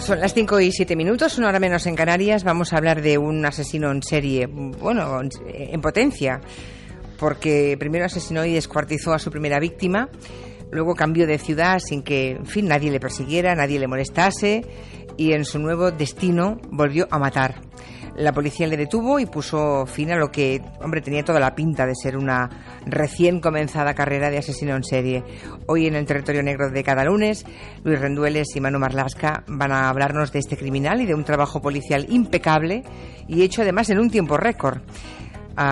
Son las 5:07, una hora menos en Canarias. Vamos a hablar de un asesino en serie, bueno, en potencia, porque primero asesinó y descuartizó a su primera víctima, luego cambió de ciudad sin que, en fin, nadie le persiguiera, nadie le molestase, y en su nuevo destino volvió a matar. La policía le detuvo y puso fin a lo que, hombre, tenía toda la pinta de ser una recién comenzada carrera de asesino en serie. Hoy en el Territorio Negro de cada lunes, Luis Rendueles y Manu Marlaska van a hablarnos de este criminal y de un trabajo policial impecable y hecho además en un tiempo récord.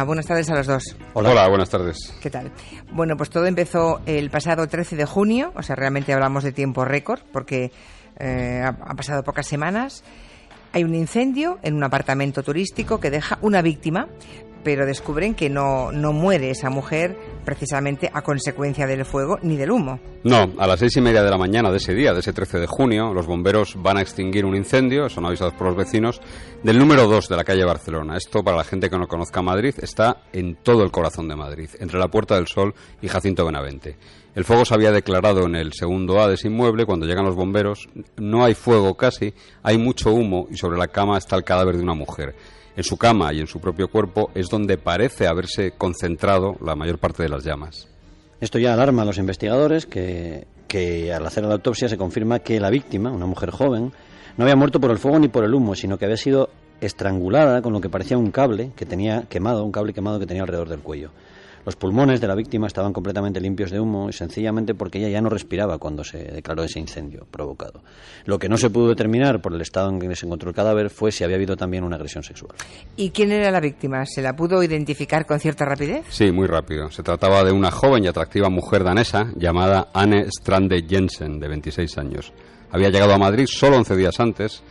Buenas tardes a los dos. Hola, buenas tardes. ¿Qué tal? Bueno, pues todo empezó el pasado 13 de junio, o sea, realmente hablamos de tiempo récord porque han pasado pocas semanas. Hay un incendio en un apartamento turístico que deja una víctima, pero descubren que no muere esa mujer precisamente a consecuencia del fuego ni del humo. No, a las 6:30 de la mañana de ese día, de ese 13 de junio, los bomberos van a extinguir un incendio, son avisados por los vecinos, del número 2 de la calle Barcelona. Esto, para la gente que no conozca Madrid, está en todo el corazón de Madrid, entre la Puerta del Sol y Jacinto Benavente. El fuego se había declarado en el segundo A de ese inmueble. Cuando llegan los bomberos, no hay fuego casi, hay mucho humo y sobre la cama está el cadáver de una mujer. En su cama y en su propio cuerpo es donde parece haberse concentrado la mayor parte de las llamas. Esto ya alarma a los investigadores que al hacer la autopsia se confirma que la víctima, una mujer joven, no había muerto por el fuego ni por el humo, sino que había sido estrangulada con lo que parecía un cable que tenía quemado, un cable quemado que tenía alrededor del cuello. Los pulmones de la víctima estaban completamente limpios de humo, y sencillamente porque ella ya no respiraba cuando se declaró ese incendio provocado. Lo que no se pudo determinar por el estado en que se encontró el cadáver fue si había habido también una agresión sexual. ¿Y quién era la víctima? ¿Se la pudo identificar con cierta rapidez? Sí, muy rápido. Se trataba de una joven y atractiva mujer danesa llamada Anne Strande Jensen, de 26 años. Había llegado a Madrid solo 11 días antes.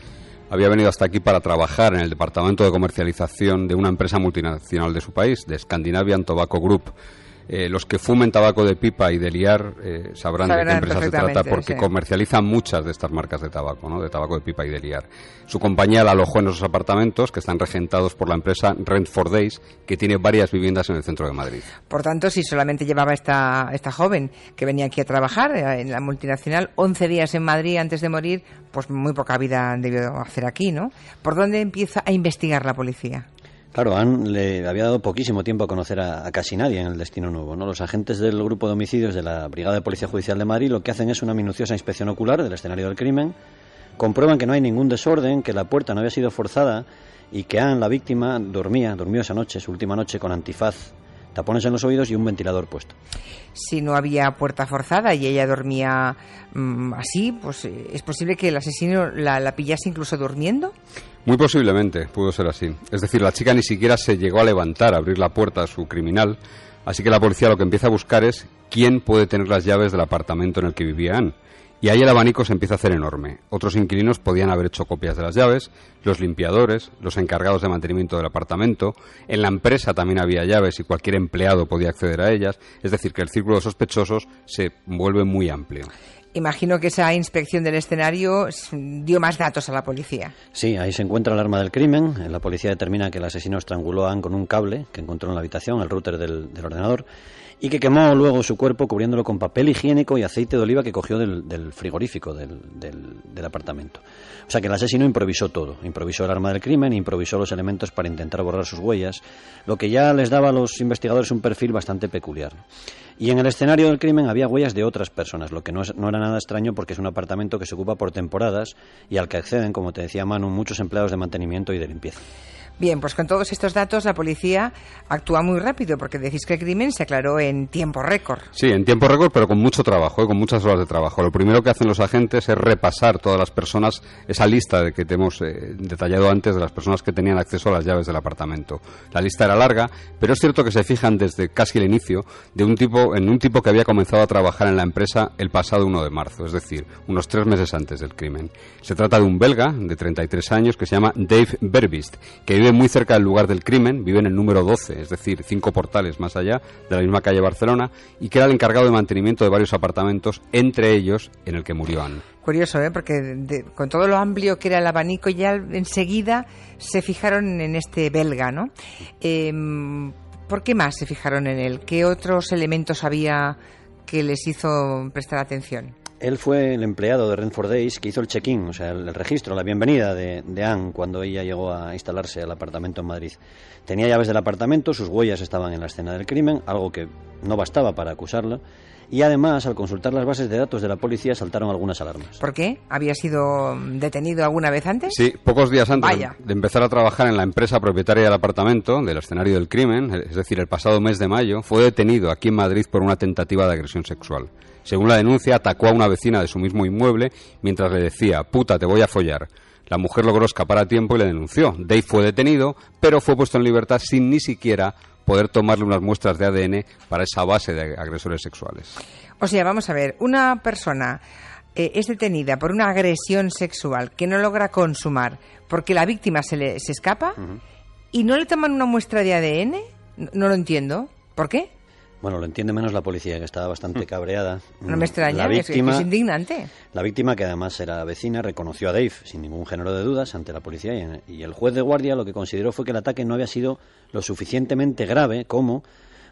Había venido hasta aquí para trabajar en el departamento de comercialización de una empresa multinacional de su país, de Scandinavian Tobacco Group. Los que fumen tabaco de pipa y de liar sabrán de qué empresa se trata, porque comercializan muchas de estas marcas de tabaco, ¿no? De tabaco de pipa y de liar. Su compañía la alojó en esos apartamentos que están regentados por la empresa Rent for Days, que tiene varias viviendas en el centro de Madrid. Por tanto, si solamente llevaba esta joven que venía aquí a trabajar en la multinacional 11 días en Madrid antes de morir, pues muy poca vida debió hacer aquí, ¿no? ¿Por dónde empieza a investigar la policía? Claro, Anne le había dado poquísimo tiempo a conocer a casi nadie en el Destino Nuevo, ¿no? Los agentes del grupo de homicidios de la Brigada de Policía Judicial de Madrid lo que hacen es una minuciosa inspección ocular del escenario del crimen, comprueban que no hay ningún desorden, que la puerta no había sido forzada y que Anne, la víctima, durmió esa noche, su última noche, con antifaz, tapones en los oídos y un ventilador puesto. Si no había puerta forzada y ella dormía así, pues ¿es posible que el asesino la pillase incluso durmiendo? Muy posiblemente, pudo ser así. Es decir, la chica ni siquiera se llegó a levantar, a abrir la puerta a su criminal, así que la policía lo que empieza a buscar es quién puede tener las llaves del apartamento en el que vivía Anne. Y ahí el abanico se empieza a hacer enorme. Otros inquilinos podían haber hecho copias de las llaves, los limpiadores, los encargados de mantenimiento del apartamento, en la empresa también había llaves y cualquier empleado podía acceder a ellas, es decir, que el círculo de sospechosos se vuelve muy amplio. Imagino que esa inspección del escenario dio más datos a la policía. Sí, ahí se encuentra el arma del crimen. La policía determina que el asesino estranguló a Anne con un cable que encontró en la habitación, el router del ordenador, y que quemó luego su cuerpo cubriéndolo con papel higiénico y aceite de oliva que cogió del frigorífico del apartamento. O sea que el asesino improvisó todo. Improvisó el arma del crimen, improvisó los elementos para intentar borrar sus huellas, lo que ya les daba a los investigadores un perfil bastante peculiar. Y en el escenario del crimen había huellas de otras personas, lo que no era nada extraño porque es un apartamento que se ocupa por temporadas y al que acceden, como te decía Manu, muchos empleados de mantenimiento y de limpieza. Bien, pues con todos estos datos la policía actúa muy rápido porque decís que el crimen se aclaró en tiempo récord. Sí, en tiempo récord, pero con mucho trabajo, con muchas horas de trabajo. Lo primero que hacen los agentes es repasar todas las personas, esa lista de que te hemos detallado antes de las personas que tenían acceso a las llaves del apartamento. La lista era larga, pero es cierto que se fijan desde casi el inicio en un tipo que había comenzado a trabajar en la empresa el pasado 1 de marzo, es decir, unos 3 meses antes del crimen. Se trata de un belga de 33 años que se llama Dave Berbist, que vive muy cerca del lugar del crimen, vive en el número 12, es decir, 5 portales más allá de la misma calle Barcelona, y que era el encargado de mantenimiento de varios apartamentos, entre ellos en el que murió Anne. Curioso, porque con todo lo amplio que era el abanico ya enseguida se fijaron en este belga, ¿no? ¿Por qué más se fijaron en él? ¿Qué otros elementos había que les hizo prestar atención? Él fue el empleado de Rent 4 Days que hizo el check-in, o sea, el registro, la bienvenida de Anne cuando ella llegó a instalarse al apartamento en Madrid. Tenía llaves del apartamento, sus huellas estaban en la escena del crimen, algo que no bastaba para acusarla. Y además, al consultar las bases de datos de la policía, saltaron algunas alarmas. ¿Por qué? ¿Había sido detenido alguna vez antes? Sí, pocos días antes Vaya. de empezar a trabajar en la empresa propietaria del apartamento, del escenario del crimen, es decir, el pasado mes de mayo, fue detenido aquí en Madrid por una tentativa de agresión sexual. Según la denuncia, atacó a una vecina de su mismo inmueble mientras le decía, puta, te voy a follar. La mujer logró escapar a tiempo y le denunció. Dave fue detenido, pero fue puesto en libertad sin ni siquiera poder tomarle unas muestras de ADN para esa base de agresores sexuales. O sea, vamos a ver, una persona es detenida por una agresión sexual que no logra consumar porque la víctima se escapa y no le toman una muestra de ADN. No lo entiendo. ¿Por qué? Bueno, lo entiende menos la policía, que estaba bastante cabreada. No me extraña, es indignante. La víctima, que además era vecina, reconoció a Dave sin ningún género de dudas ante la policía y el juez de guardia lo que consideró fue que el ataque no había sido lo suficientemente grave como,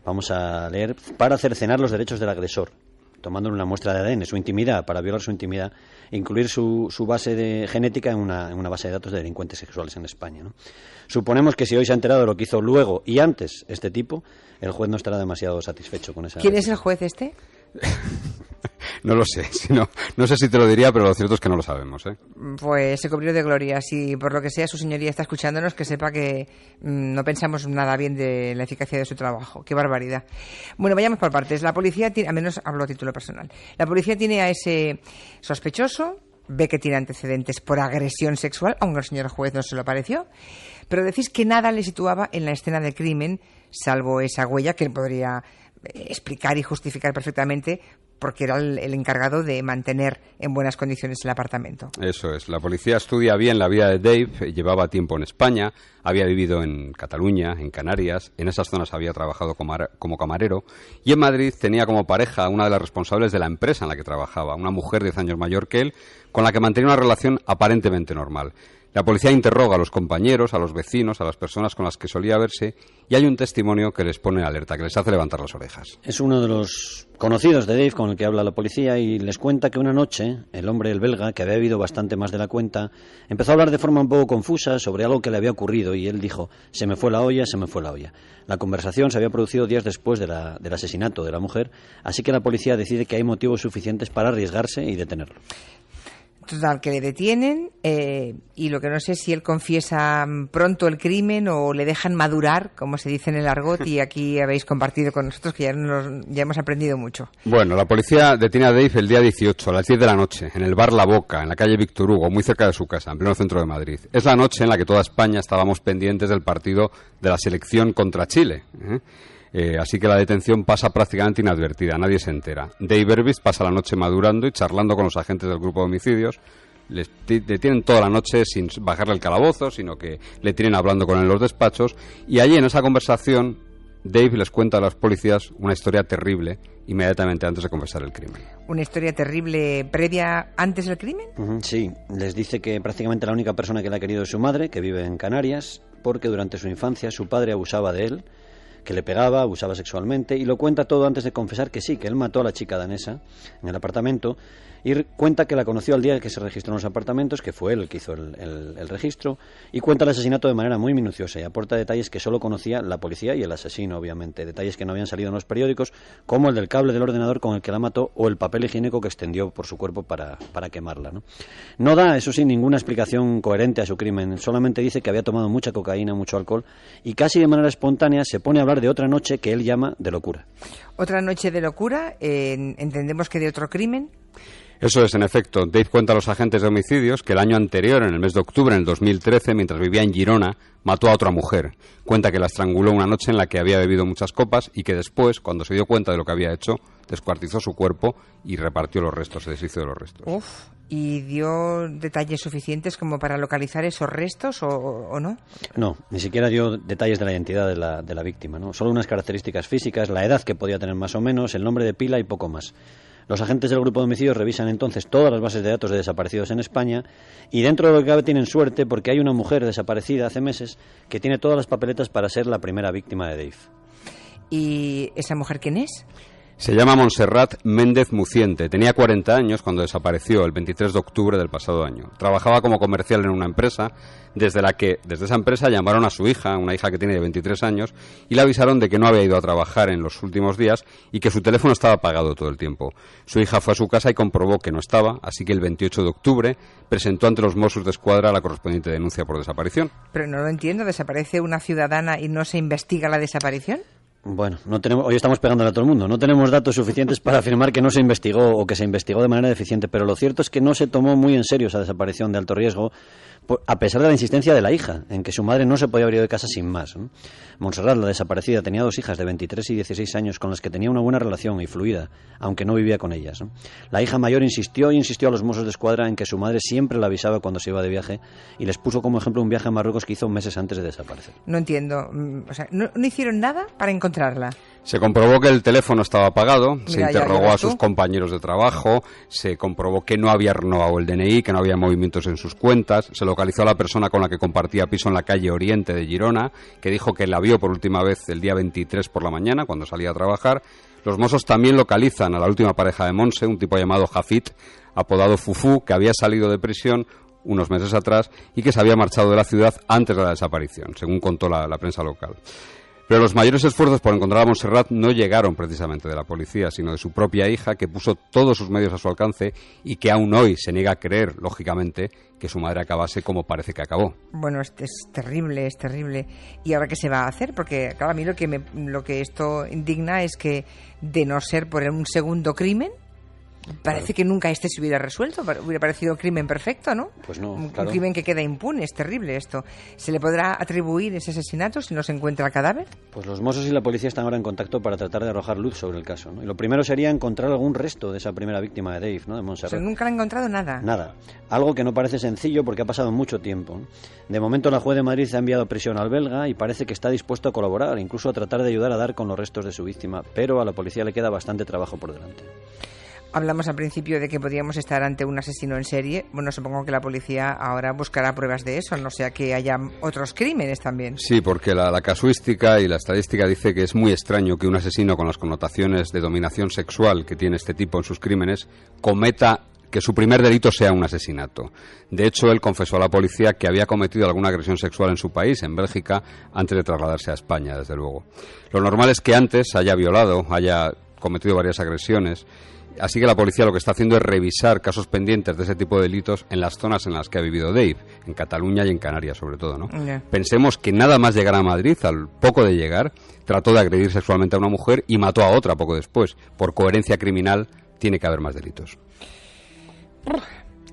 vamos a leer, para cercenar los derechos del agresor, tomándole una muestra de ADN, su intimidad, para violar su intimidad, e incluir su base de genética en una base de datos de delincuentes sexuales en España, ¿no? Suponemos que si hoy se ha enterado de lo que hizo luego y antes este tipo, el juez no estará demasiado satisfecho con esa... ¿Quién es el juez este? No lo sé, no sé si te lo diría, pero lo cierto es que no lo sabemos, ¿eh? Pues se cubrió de gloria. Si por lo que sea su señoría está escuchándonos, que sepa que no pensamos nada bien de la eficacia de su trabajo. ¡Qué barbaridad! Bueno, vayamos por partes. La policía tiene, al menos hablo a título personal, la policía tiene a ese sospechoso, ve que tiene antecedentes por agresión sexual, aunque el señor juez no se lo pareció, pero decís que nada le situaba en la escena del crimen, salvo esa huella que él podría explicar y justificar perfectamente, porque era el encargado de mantener en buenas condiciones el apartamento. Eso es. La policía estudia bien la vida de Dave, llevaba tiempo en España, había vivido en Cataluña, en Canarias, en esas zonas había trabajado como camarero, y en Madrid tenía como pareja a una de las responsables de la empresa en la que trabajaba, una mujer 10 años mayor que él, con la que mantenía una relación aparentemente normal. La policía interroga a los compañeros, a los vecinos, a las personas con las que solía verse, y hay un testimonio que les pone en alerta, que les hace levantar las orejas. Es uno de los conocidos de Dave con el que habla la policía y les cuenta que una noche el hombre, el belga, que había bebido bastante más de la cuenta, empezó a hablar de forma un poco confusa sobre algo que le había ocurrido y él dijo, se me fue la olla, se me fue la olla. La conversación se había producido días después del asesinato de la mujer, así que la policía decide que hay motivos suficientes para arriesgarse y detenerlo. Total, que le detienen y lo que no sé es si él confiesa pronto el crimen o le dejan madurar, como se dice en el argot, y aquí habéis compartido con nosotros que ya hemos aprendido mucho. Bueno, la policía detiene a Dave el día 18, a las 10 de la noche, en el bar La Boca, en la calle Víctor Hugo, muy cerca de su casa, en pleno centro de Madrid. Es la noche en la que toda España estábamos pendientes del partido de la selección contra Chile, así que la detención pasa prácticamente inadvertida, nadie se entera. Dave Berbis pasa la noche madurando y charlando con los agentes del grupo de homicidios. Les detienen toda la noche sin bajarle el calabozo, sino que le tienen hablando con él en los despachos. Y allí en esa conversación, Dave les cuenta a los policías una historia terrible inmediatamente antes de confesar el crimen. ¿Una historia terrible previa antes del crimen? Sí, les dice que prácticamente la única persona que le ha querido es su madre, que vive en Canarias, porque durante su infancia su padre abusaba de él, que le pegaba, abusaba sexualmente, y lo cuenta todo antes de confesar que sí, que él mató a la chica danesa en el apartamento, y cuenta que la conoció al día que se registró en los apartamentos, que fue él el que hizo el registro, y cuenta el asesinato de manera muy minuciosa y aporta detalles que solo conocía la policía y el asesino, obviamente, detalles que no habían salido en los periódicos, como el del cable del ordenador con el que la mató o el papel higiénico que extendió por su cuerpo para quemarla, ¿no? No da, eso sí, ninguna explicación coherente a su crimen, solamente dice que había tomado mucha cocaína, mucho alcohol, y casi de manera espontánea se pone a hablar de otra noche que él llama de locura. ¿Otra noche de locura? ¿Entendemos que de otro crimen? Eso es, en efecto. Dave cuenta a los agentes de homicidios que el año anterior, en el mes de octubre, en el 2013, mientras vivía en Girona, mató a otra mujer. Cuenta que la estranguló una noche en la que había bebido muchas copas y que después, cuando se dio cuenta de lo que había hecho, descuartizó su cuerpo y repartió los restos, se deshizo de los restos. Uf, ¿y dio detalles suficientes como para localizar esos restos o no? No, ni siquiera dio detalles de la identidad de la víctima, ¿no? Solo unas características físicas, la edad que podía tener más o menos, el nombre de pila y poco más. Los agentes del grupo de homicidios revisan entonces todas las bases de datos de desaparecidos en España y dentro de lo que cabe tienen suerte porque hay una mujer desaparecida hace meses que tiene todas las papeletas para ser la primera víctima de Dave. ¿Y esa mujer quién es? Se llama Montserrat Méndez Muciente. Tenía 40 años cuando desapareció el 23 de octubre del pasado año. Trabajaba como comercial en una empresa, desde esa empresa llamaron a su hija, una hija que tiene 23 años, y le avisaron de que no había ido a trabajar en los últimos días y que su teléfono estaba apagado todo el tiempo. Su hija fue a su casa y comprobó que no estaba, así que el 28 de octubre presentó ante los Mossos d'Esquadra la correspondiente denuncia por desaparición. Pero no lo entiendo, ¿desaparece una ciudadana y no se investiga la desaparición? Bueno, hoy estamos pegándole a todo el mundo. No tenemos datos suficientes para afirmar que no se investigó o que se investigó de manera deficiente, pero lo cierto es que no se tomó muy en serio esa desaparición de alto riesgo, a pesar de la insistencia de la hija, en que su madre no se podía haber ido de casa sin más, ¿no? Montserrat, la desaparecida, tenía 2 hijas de 23 y 16 años con las que tenía una buena relación y fluida, aunque no vivía con ellas, ¿no? La hija mayor insistió a los Mossos d'Esquadra en que su madre siempre la avisaba cuando se iba de viaje y les puso como ejemplo un viaje a Marruecos que hizo meses antes de desaparecer. No entiendo. O sea, ¿no hicieron nada para encontrarla? Se comprobó que el teléfono estaba apagado, se interrogó ya a sus compañeros de trabajo, se comprobó que no había renovado el DNI, que no había movimientos en sus cuentas, se localizó a la persona con la que compartía piso en la calle Oriente de Girona, que dijo que la vio por última vez el día 23 por la mañana, cuando salía a trabajar. Los Mossos también localizan a la última pareja de Monse, un tipo llamado Jafit, apodado Fufú, que había salido de prisión unos meses atrás y que se había marchado de la ciudad antes de la desaparición, según contó la prensa local. Pero los mayores esfuerzos por encontrar a Montserrat no llegaron precisamente de la policía, sino de su propia hija, que puso todos sus medios a su alcance y que aún hoy se niega a creer, lógicamente, que su madre acabase como parece que acabó. Bueno, es terrible, es terrible. ¿Y ahora qué se va a hacer? Porque, claro, a mí lo que esto indigna es que, de no ser por un segundo crimen, parece que nunca se hubiera resuelto, hubiera parecido un crimen perfecto, ¿no? Pues no, un claro. crimen que queda impune, es terrible esto. ¿Se le podrá atribuir ese asesinato si no se encuentra el cadáver? Pues los Mossos y la policía están ahora en contacto para tratar de arrojar luz sobre el caso, ¿no? Y lo primero sería encontrar algún resto de esa primera víctima de Dave, ¿no? De Montserrat. O sea, nunca le han encontrado nada. Nada. Algo que no parece sencillo porque ha pasado mucho tiempo, ¿no? De momento la juez de Madrid ha enviado a prisión al belga y parece que está dispuesto a colaborar, incluso a tratar de ayudar a dar con los restos de su víctima, pero a la policía le queda bastante trabajo por delante. Hablamos al principio de que podríamos estar ante un asesino en serie. Bueno, supongo que la policía ahora buscará pruebas de eso, no sea que haya otros crímenes también. Sí, porque la casuística y la estadística dice que es muy extraño que un asesino con las connotaciones de dominación sexual que tiene este tipo en sus crímenes cometa que su primer delito sea un asesinato. De hecho, él confesó a la policía que había cometido alguna agresión sexual en su país, en Bélgica, antes de trasladarse a España, desde luego. Lo normal es que antes haya violado, haya cometido varias agresiones. Así que la policía lo que está haciendo es revisar casos pendientes de ese tipo de delitos en las zonas en las que ha vivido Dave, en Cataluña y en Canarias sobre todo, ¿no? Yeah. Pensemos que nada más llegar a Madrid, al poco de llegar, trató de agredir sexualmente a una mujer y mató a otra poco después. Por coherencia criminal tiene que haber más delitos.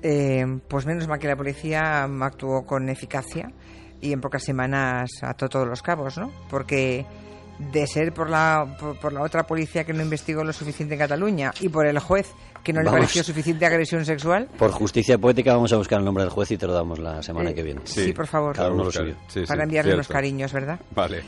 Pues menos mal que la policía actuó con eficacia y en pocas semanas ató todos los cabos, ¿no? Porque de ser por la otra policía que no investigó lo suficiente en Cataluña y por el juez que no le pareció suficiente agresión sexual. Por justicia poética vamos a buscar el nombre del juez y te lo damos la semana que viene. Sí, por favor. Cada uno lo suyo. Para enviarle unos cariños, ¿verdad? Vale.